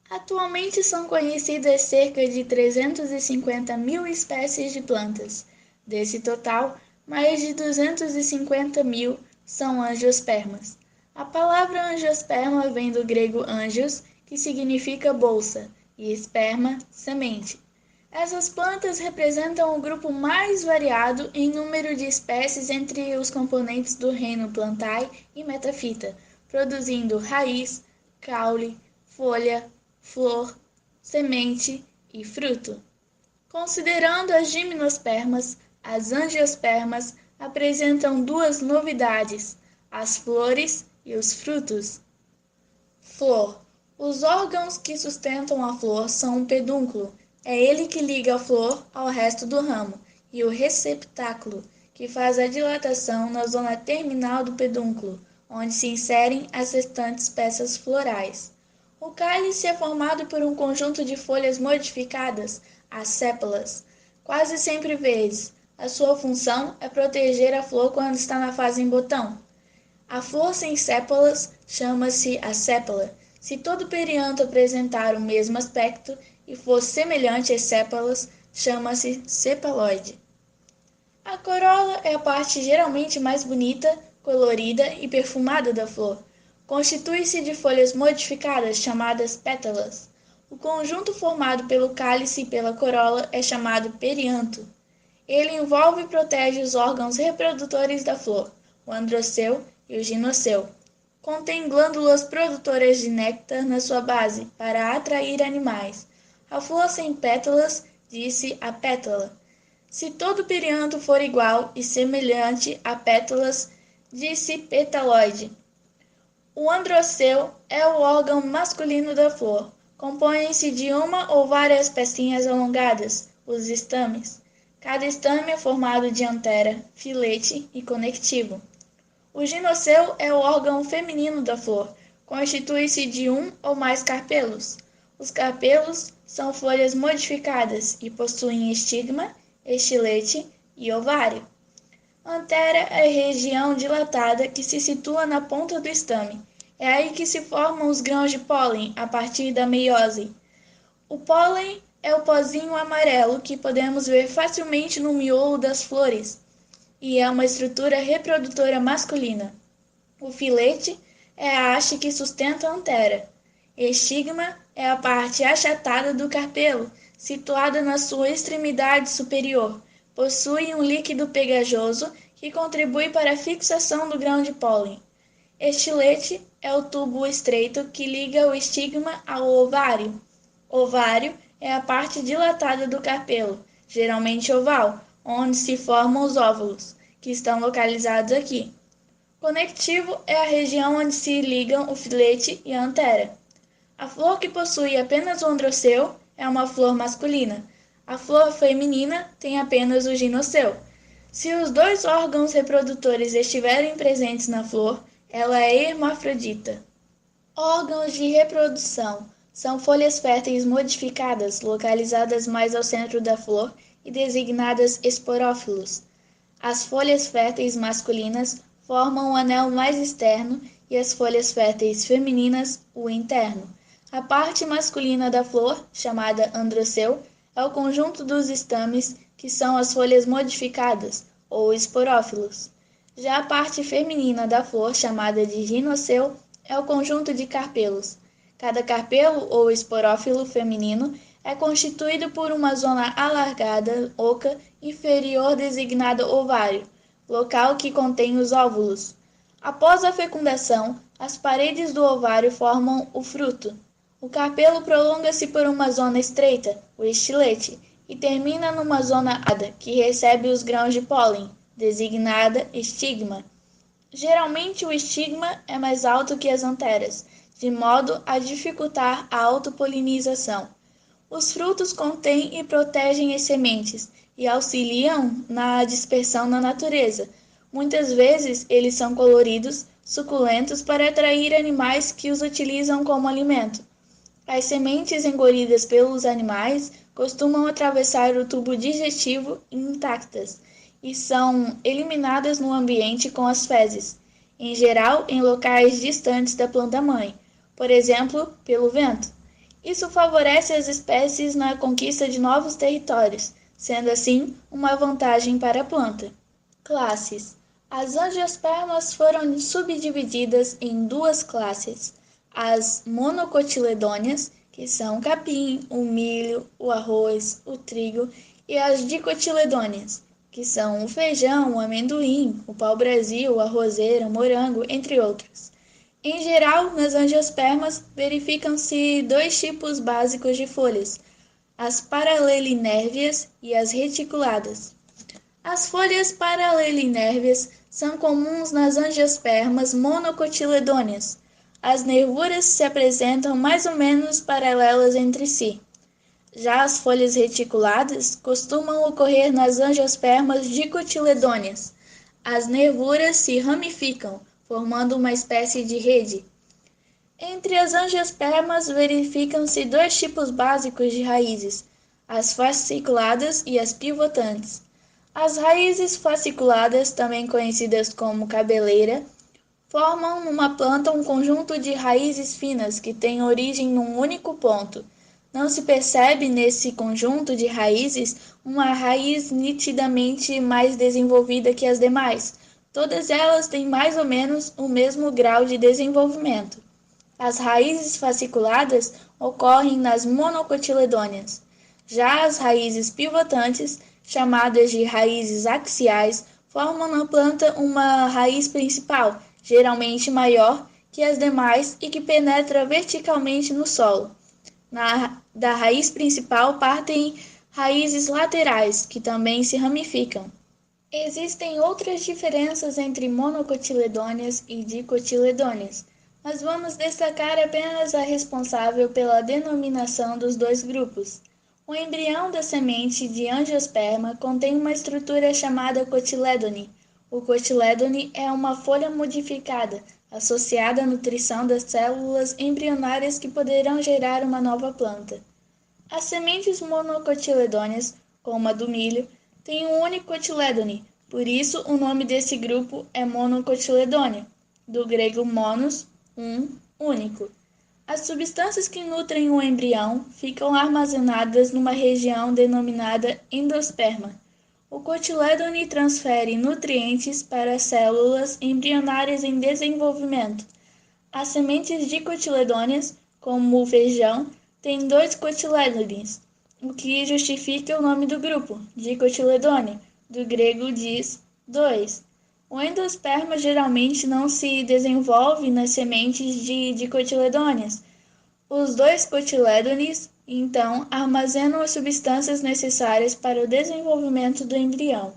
Atualmente são conhecidas cerca de 350 mil espécies de plantas. Desse total, mais de 250 mil são angiospermas. A palavra angiosperma vem do grego angios, que significa bolsa, e esperma, semente. Essas plantas representam o grupo mais variado em número de espécies entre os componentes do reino Plantae e Metaphyta, produzindo raiz, caule, folha, flor, semente e fruto. Considerando as gimnospermas, as angiospermas apresentam duas novidades: as flores e os frutos. Flor. Os órgãos que sustentam a flor são um pedúnculo, é ele que liga a flor ao resto do ramo, e o receptáculo, que faz a dilatação na zona terminal do pedúnculo, onde se inserem as restantes peças florais. O cálice é formado por um conjunto de folhas modificadas, as sépalas, quase sempre verdes. A sua função é proteger a flor quando está na fase em botão. A flor sem sépalas chama-se assépala. Se todo perianto apresentar o mesmo aspecto e for semelhante às sépalas, chama-se sepaloide. A corola é a parte geralmente mais bonita, colorida e perfumada da flor. Constitui-se de folhas modificadas chamadas pétalas. O conjunto formado pelo cálice e pela corola é chamado perianto. Ele envolve e protege os órgãos reprodutores da flor, o androceu e o ginoceu. Contém glândulas produtoras de néctar na sua base para atrair animais. A flor sem pétalas diz-se apétala. Se todo perianto for igual e semelhante a pétalas, diz-se petaloide. O androceu é o órgão masculino da flor. Compõe-se de uma ou várias pecinhas alongadas, os estames. Cada estame é formado de antera, filete e conectivo. O ginoceu é o órgão feminino da flor. Constitui-se de um ou mais carpelos. Os carpelos são folhas modificadas e possuem estigma, estilete e ovário. Antera é a região dilatada que se situa na ponta do estame. É aí que se formam os grãos de pólen a partir da meiose. O pólen é o pozinho amarelo que podemos ver facilmente no miolo das flores e é uma estrutura reprodutora masculina. O filete é a haste que sustenta a antera. Estigma é a parte achatada do carpelo, situada na sua extremidade superior. Possui um líquido pegajoso que contribui para a fixação do grão de pólen. Estilete é o tubo estreito que liga o estigma ao ovário. Ovário é a parte dilatada do carpelo, geralmente oval, onde se formam os óvulos, que estão localizados aqui. Conectivo é a região onde se ligam o filete e a antera. A flor que possui apenas o androceu é uma flor masculina. A flor feminina tem apenas o ginoceu. Se os dois órgãos reprodutores estiverem presentes na flor, ela é hermafrodita. Órgãos de reprodução são folhas férteis modificadas, localizadas mais ao centro da flor e designadas esporófilos. As folhas férteis masculinas formam o anel mais externo e as folhas férteis femininas o interno. A parte masculina da flor, chamada androceu, é o conjunto dos estames, que são as folhas modificadas, ou esporófilos. Já a parte feminina da flor, chamada de ginoceu, é o conjunto de carpelos. Cada carpelo, ou esporófilo feminino, é constituído por uma zona alargada, oca, inferior designada ovário, local que contém os óvulos. Após a fecundação, as paredes do ovário formam o fruto. O carpelo prolonga-se por uma zona estreita, o estilete, e termina numa zona alta, que recebe os grãos de pólen, designada estigma. Geralmente o estigma é mais alto que as anteras, de modo a dificultar a autopolinização. Os frutos contêm e protegem as sementes e auxiliam na dispersão na natureza. Muitas vezes eles são coloridos, suculentos para atrair animais que os utilizam como alimento. As sementes engolidas pelos animais costumam atravessar o tubo digestivo intactas e são eliminadas no ambiente com as fezes, em geral em locais distantes da planta-mãe, por exemplo, pelo vento. Isso favorece as espécies na conquista de novos territórios, sendo assim uma vantagem para a planta. Classes: as angiospermas foram subdivididas em duas classes: as monocotiledôneas, que são o capim, o milho, o arroz, o trigo, e as dicotiledôneas, que são o feijão, o amendoim, o pau-brasil, o arrozeiro, o morango, entre outros. Em geral, nas angiospermas verificam-se dois tipos básicos de folhas: as paralelinérvias e as reticuladas. As folhas paralelinérvias são comuns nas angiospermas monocotiledôneas. As nervuras se apresentam mais ou menos paralelas entre si. Já as folhas reticuladas costumam ocorrer nas angiospermas dicotiledôneas. As nervuras se ramificam, formando uma espécie de rede. Entre as angiospermas verificam-se dois tipos básicos de raízes: as fasciculadas e as pivotantes. As raízes fasciculadas, também conhecidas como cabeleira, formam numa planta um conjunto de raízes finas que têm origem num único ponto. Não se percebe nesse conjunto de raízes uma raiz nitidamente mais desenvolvida que as demais. Todas elas têm mais ou menos o mesmo grau de desenvolvimento. As raízes fasciculadas ocorrem nas monocotiledôneas. Já as raízes pivotantes, chamadas de raízes axiais, formam na planta uma raiz principal, geralmente maior que as demais e que penetra verticalmente no solo. Da raiz principal partem raízes laterais, que também se ramificam. Existem outras diferenças entre monocotiledôneas e dicotiledôneas, mas vamos destacar apenas a responsável pela denominação dos dois grupos. O embrião da semente de angiosperma contém uma estrutura chamada cotiledone. O cotiledone é uma folha modificada, associada à nutrição das células embrionárias que poderão gerar uma nova planta. As sementes monocotiledôneas, como a do milho, têm um único cotiledone, por isso o nome desse grupo é monocotiledôneo, do grego monos, único. As substâncias que nutrem o embrião ficam armazenadas numa região denominada endosperma. O cotiledone transfere nutrientes para as células embrionárias em desenvolvimento. As sementes dicotiledôneas, como o feijão, têm dois cotiledones, o que justifica o nome do grupo, dicotiledone, do grego dis, dois. O endosperma geralmente não se desenvolve nas sementes de dicotiledôneas. Os dois cotiledones, então, armazenam as substâncias necessárias para o desenvolvimento do embrião.